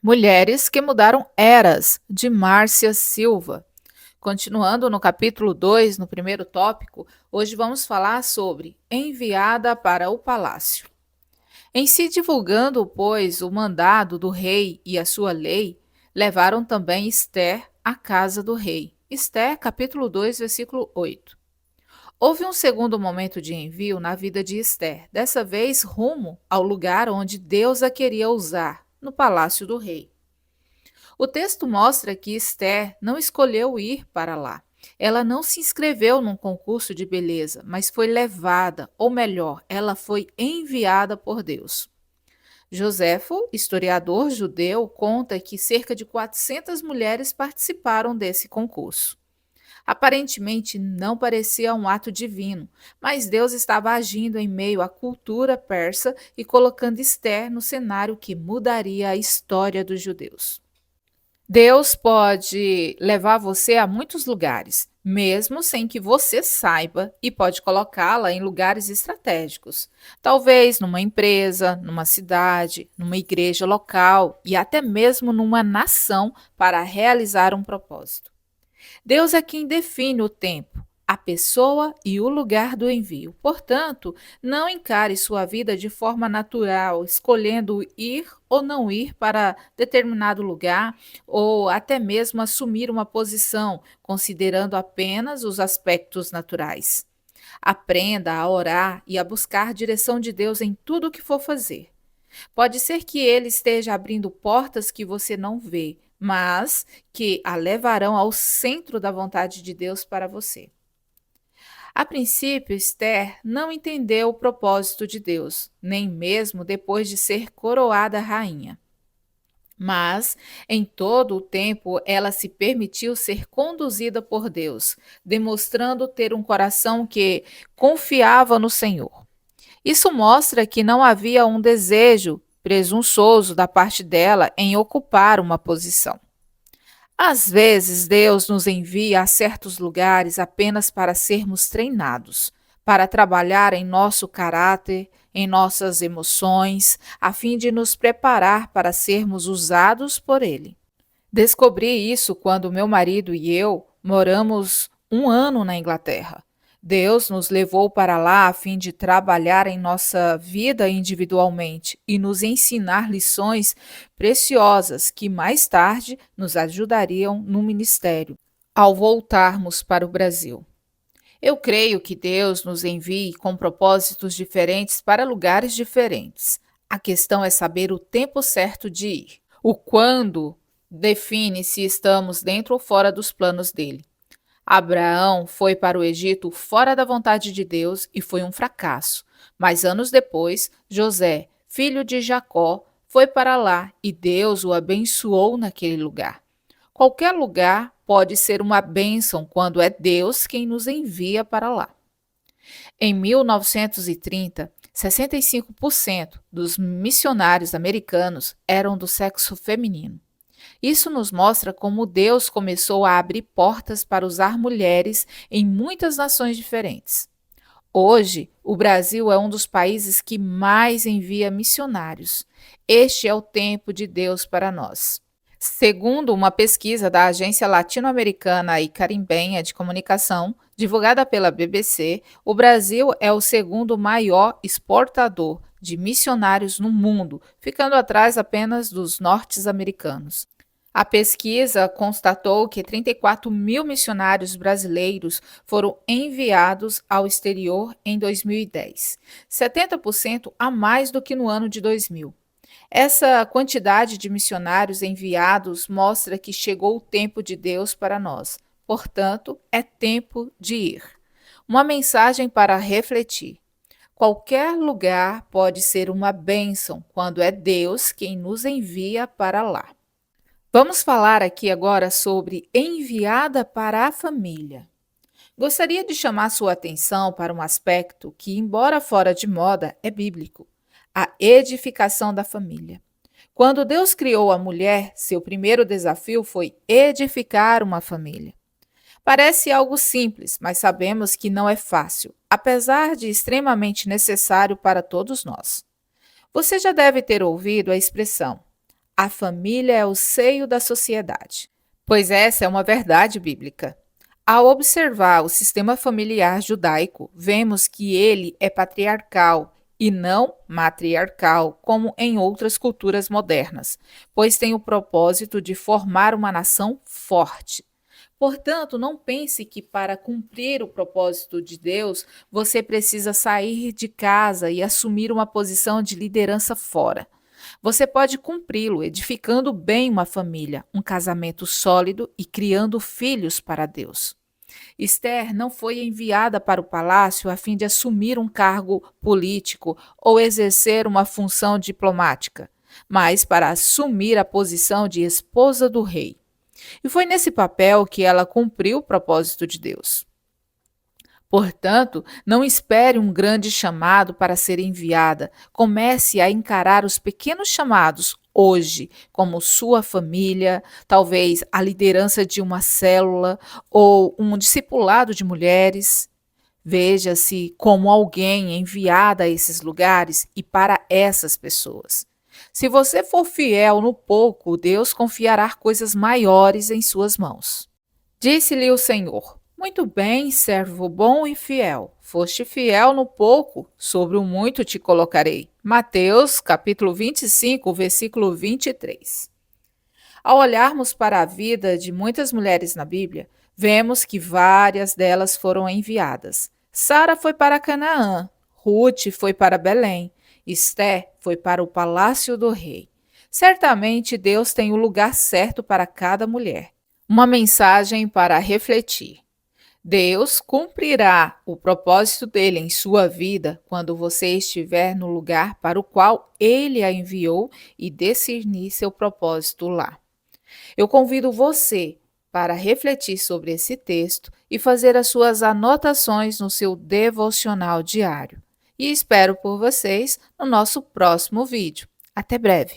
Mulheres que mudaram eras, de Márcia Silva. Continuando no capítulo 2, no primeiro tópico, hoje vamos falar sobre enviada para o palácio. Em se divulgando, pois, o mandado do rei e a sua lei, levaram também Esther à casa do rei. Esther, capítulo 2, versículo 8. Houve um segundo momento de envio na vida de Esther, dessa vez rumo ao lugar onde Deus a queria usar, no palácio do rei. O texto mostra que Esther não escolheu ir para lá. Ela não se inscreveu num concurso de beleza, mas foi levada, ou melhor, ela foi enviada por Deus. Joséfo, historiador judeu, conta que cerca de 400 mulheres participaram desse concurso. Aparentemente não parecia um ato divino, mas Deus estava agindo em meio à cultura persa e colocando Esther no cenário que mudaria a história dos judeus. Deus pode levar você a muitos lugares, mesmo sem que você saiba, e pode colocá-la em lugares estratégicos. Talvez numa empresa, numa cidade, numa igreja local e até mesmo numa nação para realizar um propósito. Deus é quem define o tempo, a pessoa e o lugar do envio. Portanto, não encare sua vida de forma natural, escolhendo ir ou não ir para determinado lugar ou até mesmo assumir uma posição, considerando apenas os aspectos naturais. Aprenda a orar e a buscar a direção de Deus em tudo o que for fazer. Pode ser que ele esteja abrindo portas que você não vê, mas que a levarão ao centro da vontade de Deus para você. A princípio, Esther não entendeu o propósito de Deus, nem mesmo depois de ser coroada rainha. Mas, em todo o tempo, ela se permitiu ser conduzida por Deus, demonstrando ter um coração que confiava no Senhor. Isso mostra que não havia um desejo presunçoso da parte dela em ocupar uma posição. Às vezes, Deus nos envia a certos lugares apenas para sermos treinados, para trabalhar em nosso caráter, em nossas emoções, a fim de nos preparar para sermos usados por Ele. Descobri isso quando meu marido e eu moramos um ano na Inglaterra. Deus nos levou para lá a fim de trabalhar em nossa vida individualmente e nos ensinar lições preciosas que mais tarde nos ajudariam no ministério, ao voltarmos para o Brasil. Eu creio que Deus nos envie com propósitos diferentes para lugares diferentes. A questão é saber o tempo certo de ir. O quando define se estamos dentro ou fora dos planos dele. Abraão foi para o Egito fora da vontade de Deus e foi um fracasso. Mas anos depois, José, filho de Jacó, foi para lá e Deus o abençoou naquele lugar. Qualquer lugar pode ser uma bênção quando é Deus quem nos envia para lá. Em 1930, 65% dos missionários americanos eram do sexo feminino. Isso nos mostra como Deus começou a abrir portas para usar mulheres em muitas nações diferentes. Hoje, o Brasil é um dos países que mais envia missionários. Este é o tempo de Deus para nós. Segundo uma pesquisa da Agência Latino-Americana e Carimbenha de Comunicação, divulgada pela BBC, o Brasil é o segundo maior exportador de missionários no mundo, ficando atrás apenas dos norte-americanos. A pesquisa constatou que 34 mil missionários brasileiros foram enviados ao exterior em 2010, 70% a mais do que no ano de 2000. Essa quantidade de missionários enviados mostra que chegou o tempo de Deus para nós. Portanto, é tempo de ir. Uma mensagem para refletir. Qualquer lugar pode ser uma bênção quando é Deus quem nos envia para lá. Vamos falar aqui agora sobre enviada para a família. Gostaria de chamar sua atenção para um aspecto que, embora fora de moda, é bíblico: a edificação da família. Quando Deus criou a mulher, seu primeiro desafio foi edificar uma família. Parece algo simples, mas sabemos que não é fácil, apesar de extremamente necessário para todos nós. Você já deve ter ouvido a expressão: A família é o seio da sociedade, pois essa é uma verdade bíblica. Ao observar o sistema familiar judaico, vemos que ele é patriarcal e não matriarcal, como em outras culturas modernas, pois tem o propósito de formar uma nação forte. Portanto, não pense que para cumprir o propósito de Deus, você precisa sair de casa e assumir uma posição de liderança fora. Você pode cumpri-lo edificando bem uma família, um casamento sólido e criando filhos para Deus. Esther não foi enviada para o palácio a fim de assumir um cargo político ou exercer uma função diplomática, mas para assumir a posição de esposa do rei. E foi nesse papel que ela cumpriu o propósito de Deus. Portanto, não espere um grande chamado para ser enviada. Comece a encarar os pequenos chamados hoje, como sua família, talvez a liderança de uma célula ou um discipulado de mulheres. Veja-se como alguém enviada a esses lugares e para essas pessoas. Se você for fiel no pouco, Deus confiará coisas maiores em suas mãos. Disse-lhe o Senhor: Muito bem, servo bom e fiel. Foste fiel no pouco, sobre o muito te colocarei. Mateus, capítulo 25, versículo 23. Ao olharmos para a vida de muitas mulheres na Bíblia, vemos que várias delas foram enviadas. Sara foi para Canaã, Ruth foi para Belém, Esté foi para o palácio do rei. Certamente Deus tem o lugar certo para cada mulher. Uma mensagem para refletir. Deus cumprirá o propósito dele em sua vida quando você estiver no lugar para o qual ele a enviou e discernir seu propósito lá. Eu convido você para refletir sobre esse texto e fazer as suas anotações no seu devocional diário. E espero por vocês no nosso próximo vídeo. Até breve!